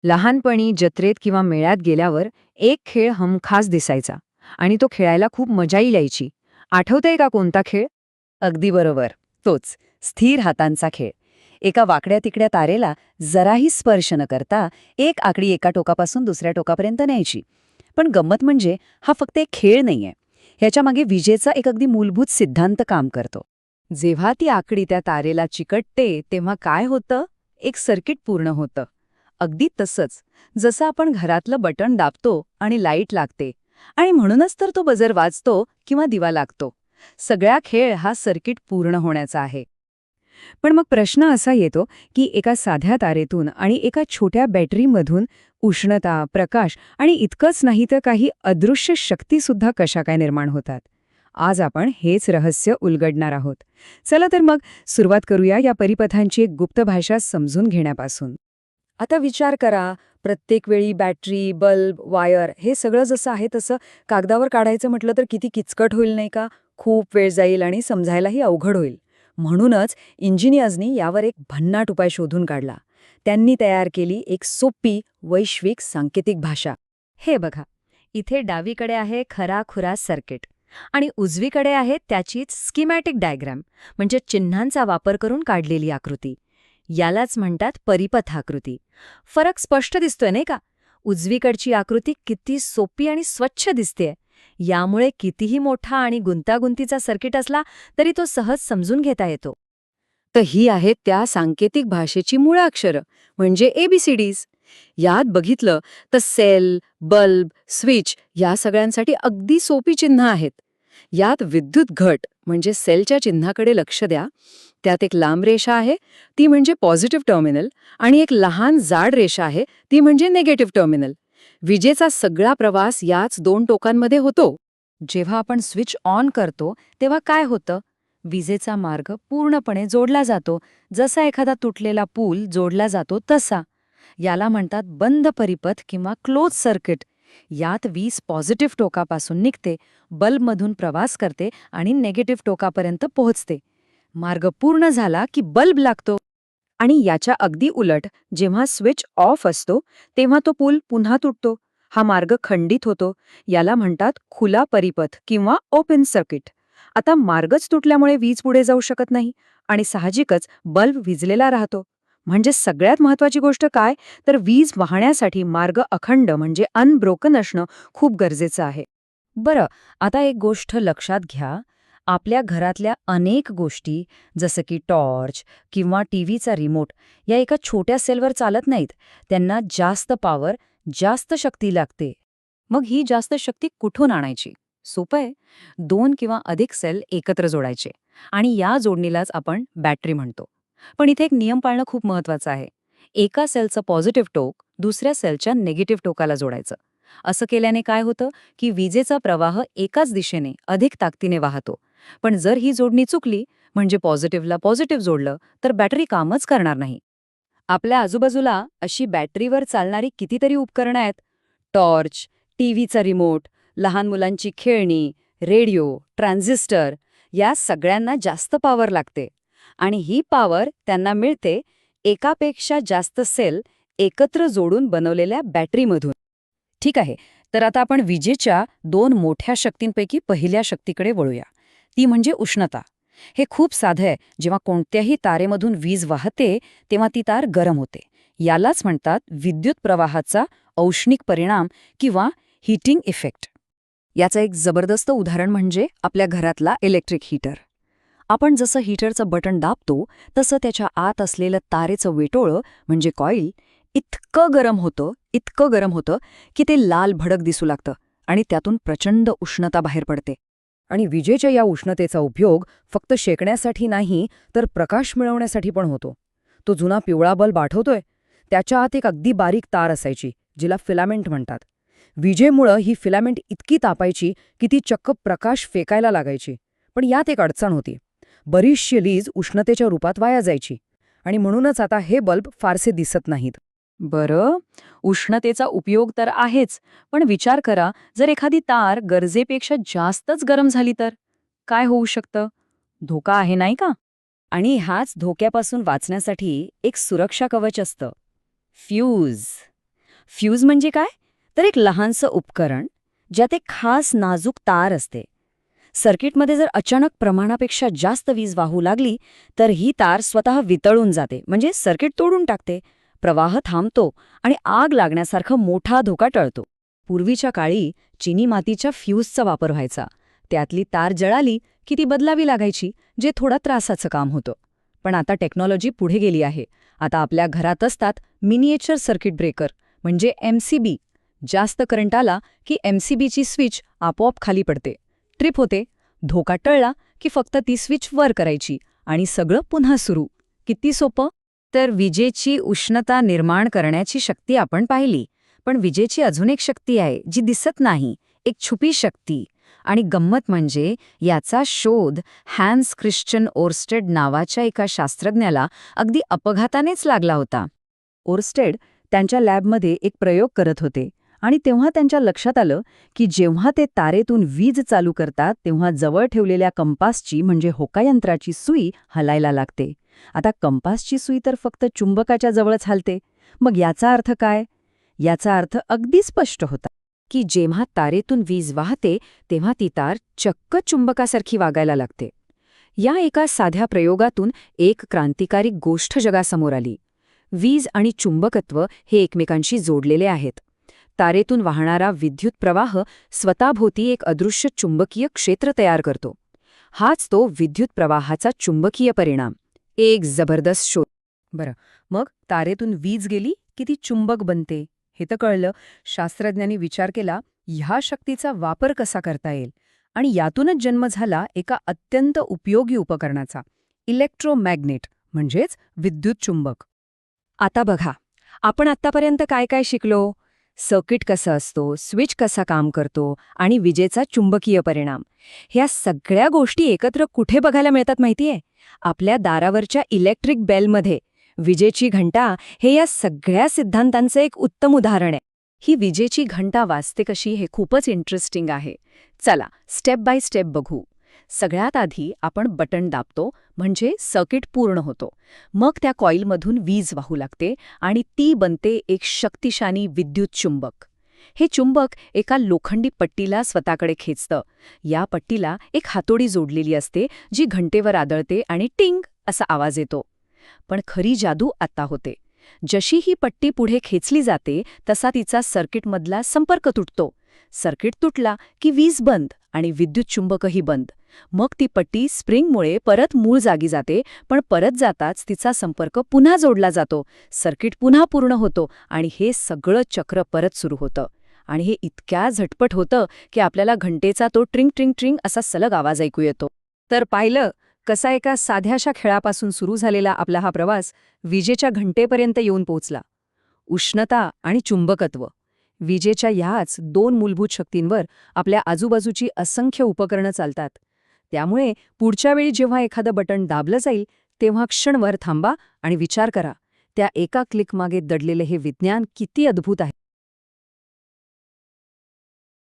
लहानपणी जत्रेत किंवा मेळ्यात गेल्यावर एक खेळ हमखास दिसायचा आणि तो खेळायला खूप मजाही यायची. आठवतंय का कोणता खेळ? अगदी बरोबर. तोच स्थिर हातांचा खेळ. एका वाकड्या तिकड्या तारेला जराही स्पर्श न करता एक आकडी एका टोकापासून दुसऱ्या टोकापर्यंत न्यायची. पण गंमत म्हणजे हा फक्त एक खेळ नाहीये. ह्याच्यामागे विजेचा एक अगदी मूलभूत सिद्धांत काम करतो. जेव्हा ती आकडी त्या तारेला चिकटते तेव्हा काय होतं? एक सर्किट पूर्ण होतं. अगदी तसंच जसं आपण घरातलं बटण दाबतो आणि लाईट लागते आणि म्हणूनच तर तो बजर वाजतो किंवा दिवा लागतो. सगळा खेळ हा सर्किट पूर्ण होण्याचा आहे. पण मग प्रश्न असा येतो की एका साध्या तारेतून आणि एका छोट्या बॅटरीमधून उष्णता, प्रकाश आणि इतकंच नाही तर काही अदृश्य शक्तीसुद्धा कशा काय निर्माण होतात. आज आपण हेच रहस्य उलगडणार आहोत. चला तर मग सुरुवात करूया या परिपथांची एक गुप्त भाषा समजून घेण्यापासून. आता विचार करा, प्रत्येक वेळी बॅटरी, बल्ब, वायर हे सगळं जसं आहे तसं कागदावर काढायचं म्हटलं तर किती किचकट होईल नाही का? खूप वेळ जाईल आणि समजायलाही अवघड होईल. म्हणूनच इंजिनियर्सनी यावर एक भन्नाट उपाय शोधून काढला. त्यांनी तयार केली एक सोपी, वैश्विक सांकेतिक भाषा. हे बघा, इथे डावीकडे आहे खराखुरा सर्किट आणि उजवीकडे आहे त्याचीच स्कीमॅटिक डायग्रॅम, म्हणजे चिन्हांचा वापर करून काढलेली आकृती. यालाच म्हणतात परिपथ आकृती. फरक स्पष्ट दिसतोय नाही का? उजवीकडची आकृती किती सोपी आणि स्वच्छ दिसतेय. यामुळे कितीही मोठा आणि गुंतागुंतीचा सर्किट असला तरी तो सहज समजून घेता येतो. तर ही आहेत त्या सांकेतिक भाषेची मुळाक्षरं, म्हणजे एबीसीडीज. यात बघितलं तर सेल, बल्ब, स्विच या सगळ्यांसाठी अगदी सोपी चिन्ह आहेत. यात विद्युत घट म्हणजे सेलच्या चिन्हाकडे लक्ष द्या. त्यात एक लांब रेषा आहे, ती म्हणजे पॉझिटिव्ह टर्मिनल, आणि एक लहान जाड रेषा आहे, ती म्हणजे निगेटिव्ह टर्मिनल. विजेचा सगळा प्रवास याच दोन टोकांमध्ये होतो. जेव्हा आपण स्विच ऑन करतो तेव्हा काय होतं? विजेचा मार्ग पूर्णपणे जोडला जातो, जसा एखादा तुटलेला पूल जोडला जातो तसा. याला म्हणतात बंद परिपथ किंवा क्लोज सर्किट. यात वीज पॉझिटिव्ह टोकापासून निघते, बल्बमधून प्रवास करते आणि नेगेटिव्ह टोकापर्यंत पोहोचते. मार्ग पूर्ण झाला की बल्ब लागतो. आणि याच्या अगदी उलट, जेव्हा स्विच ऑफ असतो तेव्हा तो पूल पुन्हा तुटतो. हा मार्ग खंडित होतो. याला म्हणतात खुला परिपथ किंवा ओपन सर्किट. आता मार्गच तुटल्यामुळे वीज पुढे जाऊ शकत नाही आणि साहजिकच बल्ब विझलेला राहतो. म्हणजे सगळ्यात महत्वाची गोष्ट काय, तर वीज वाहण्यासाठी मार्ग अखंड म्हणजे अनब्रोकन असणं खूप गरजेचं आहे. बरं, आता एक गोष्ट लक्षात घ्या. आपल्या घरातल्या अनेक गोष्टी, जसं की टॉर्च किंवा टीव्हीचा रिमोट, या एका छोट्या सेलवर चालत नाहीत. त्यांना जास्त पॉवर, जास्त शक्ती लागते. मग ही जास्त शक्ती कुठून आणायची? सोपं आहे. 2 किंवा अधिक सेल एकत्र जोडायचे आणि या जोडणीलाच आपण बॅटरी म्हणतो. पण इथे एक नियम पाळणं खूप महत्वाचं आहे. एका सेलचं पॉझिटिव्ह टोक दुसऱ्या सेलच्या निगेटिव्ह टोकाला जोडायचं. असं केल्याने काय होतं की विजेचा प्रवाह एकाच दिशेने अधिक ताकदीने वाहतो. पण जर ही जोडणी चुकली, म्हणजे पॉझिटिव्हला पॉझिटिव्ह जोडलं, तर बॅटरी कामच करणार नाही. आपल्या आजूबाजूला अशी बॅटरीवर चालणारी कितीतरी उपकरणं आहेत. टॉर्च, टीव्हीचा रिमोट, लहान मुलांची खेळणी, रेडिओ, ट्रान्झिस्टर, या सगळ्यांना जास्त पॉवर लागते. आणि ही पॉवर त्यांना मिळते एकापेक्षा जास्त सेल एकत्र जोडून बनवलेल्या बॅटरीमधून. ठीक आहे, तर आता आपण विजेच्या 2 मोठ्या शक्तींपैकी पहिल्या शक्तीकडे वळूया. ती म्हणजे उष्णता. हे खूप साधं आहे. जेव्हा कोणत्याही तारेमधून वीज वाहते तेव्हा ती तार गरम होते. यालाच म्हणतात विद्युत प्रवाहाचा औष्णिक परिणाम किंवा हीटिंग इफेक्ट. याचं एक जबरदस्त उदाहरण म्हणजे आपल्या घरातला इलेक्ट्रिक हीटर. आपण जसं हीटरचं बटण दाबतो तसं त्याच्या आत असलेलं तारेचं वेटोळं म्हणजे कॉईल इतकं गरम होतं की ते लाल भडक दिसू लागतं आणि त्यातून प्रचंड उष्णता बाहेर पडते. आणि विजेच्या या उष्णतेचा उपयोग फक्त शेकण्यासाठी नाही तर प्रकाश मिळवण्यासाठी पण होतो. तो जुना पिवळा बल्ब आठवतोय? त्याच्या आत एक अगदी बारीक तार असायची, जिला फिलामेंट म्हणतात. विजेमुळं ही फिलामेंट इतकी तापायची की ती चक्क प्रकाश फेकायला लागायची. पण यात एक अडचण होती. बरीचशी वीज उष्णतेच्या रूपात वाया जायची आणि म्हणूनच आता हे बल्ब फारसे दिसत नाहीत. बरं, उष्णतेचा उपयोग तर आहेच, पण विचार करा, जर एखादी तार गरजेपेक्षा जास्तच गरम झाली तर काय होऊ शकतं? धोका आहे नाही का? आणि हाच धोक्यापासून वाचण्यासाठी एक सुरक्षा कवच असतं, फ्यूज. फ्यूज म्हणजे काय? तर एक लहानसं उपकरण ज्यात एक खास नाजूक तार असते. सर्किटमध्ये जर अचानक प्रमाणापेक्षा जास्त वीज वाहू लागली तर ही तार स्वतः वितळून जाते, म्हणजे सर्किट तोडून टाकते. प्रवाह थांबतो आणि आग लागण्यासारखा मोठा धोका टळतो. पूर्वीच्या काळी चिनी मातीच्या फ्यूजचा वापर व्हायचा. त्यातली तार जळाली की ती बदलावी लागायची, जे थोडा त्रासाचं काम होतं. पण आता टेक्नॉलॉजी पुढे गेली आहे. आता आपल्या घरात असतात मिनिएचर सर्किट ब्रेकर, म्हणजे MCB. जास्त करंट आला की MCBची स्विच आपोआप खाली पडते. ट्रिप होते, धोका टळला की फक्त ती स्विच वर करायची आणि सगळं पुन्हा सुरू. किती सोपं? तर विजेची उष्णता निर्माण करण्याची शक्ती आपण पाहिली. पण विजेची अजून एक शक्ती आहे जी दिसत नाही, एक छुपी शक्ती. आणि गंमत म्हणजे याचा शोध हॅन्स ख्रिश्चन ओरस्टेड नावाच्या एका शास्त्रज्ञाला अगदी अपघातानेच लागला होता. ओरस्टेड त्यांच्या लॅबमध्ये एक प्रयोग करत होते आणि तेव्हा त्यांच्या लक्षात आलं की जेव्हा ते तारेतून वीज चालू करतात तेव्हा जवळ ठेवलेल्या कंपासची, म्हणजे होकायंत्राची सुई हलायला लागते. आता कंपासची सुई तर फक्त चुंबकाच्या जवळच हलते. मग याचा अर्थ काय? याचा अर्थ अगदी स्पष्ट होता की जेव्हा तारेतून वीज वाहते तेव्हा ती तार चक्क चुंबकासारखी वागायला लागते. या एका साध्या प्रयोगातून एक क्रांतिकारी गोष्ट जगासमोर आली. वीज आणि चुंबकत्व हे एकमेकांशी जोडलेले आहेत. तारेतून वाहणारा विद्युत प्रवाह स्वतःभोवती एक अदृश्य चुंबकीय क्षेत्र तयार करतो. हाच तो विद्युत प्रवाहाचा चुंबकीय परिणाम. एक जबरदस्त शोध. बरं, मग तारेतून वीज गेली की ती चुंबक बनते, हे तर कळलं. शास्त्रज्ञांनी विचार केला ह्या शक्तीचा वापर कसा करता येईल, आणि यातूनच जन्म झाला एका अत्यंत उपयोगी उपकरणाचा, इलेक्ट्रोमॅग्नेट, म्हणजेच विद्युत चुंबक. आता बघा, आपण आत्तापर्यंत काय काय शिकलो? सर्किट कसं असतो, स्विच कसा काम करतो आणि विजेचा चुंबकीय परिणाम. ह्या सगळ्या गोष्टी एकत्र कुठे बघायला मिळतात माहितीये? आपल्या दारावरच्या इलेक्ट्रिक बेलमध्ये. विजेची घंटा हे या सगळ्या सिद्धांतांचं एक उत्तम उदाहरण आहे. ही विजेची घंटा वाजते कशी हे खूपच इंटरेस्टिंग आहे. चला स्टेप बाय स्टेप बघू. सगळ्यात आधी आपण बटन दाबतो, म्हणजे सर्किट पूर्ण होतो. मग त्या कॉईलमधून वीज वाहू लागते आणि ती बनते एक शक्तिशाली विद्युत चुंबक. हे चुंबक एका लोखंडी पट्टीला स्वतःकडे खेचतं. या पट्टीला एक हातोडी जोडलेली असते जी घंटेवर आदळते आणि टिंग असा आवाज येतो. पण खरी जादू आता होते. जशी ही पट्टी पुढे खेचली जाते तसा तिचा सर्किटमधला संपर्क तुटतो. सर्किट तुटला की वीज बंद आणि विद्युत चुंबकही बंद. मग ती पट्टी स्प्रिंगमुळे परत मूळ जागी जाते, पण परत जाताच तिचा संपर्क पुन्हा जोडला जातो. सर्किट पुन्हा पूर्ण होतो आणि हे सगळं चक्र परत सुरू होतं. आणि हे इतक्या झटपट होतं की आपल्याला घंटेचा तो ट्रिंग ट्रिंग ट्रिंग असा सलग आवाज ऐकू येतो. तर पाहिलं कसा एका साध्याशा खेळापासून सुरू झालेला आपला हा प्रवास विजेच्या घंटेपर्यंत येऊन पोहोचला. उष्णता आणि चुंबकत्व, विजेच्या ह्याच दोन मूलभूत शक्तींवर आपल्या आजूबाजूची असंख्य उपकरणं चालतात. त्यामुळे पुढच्या वेळी जेव्हा एखादं बटण दाबलं जाईल तेव्हा क्षणभर थांबा आणि विचार करा, त्या एका क्लिकमागे दडलेले हे विज्ञान किती अद्भुत आहे.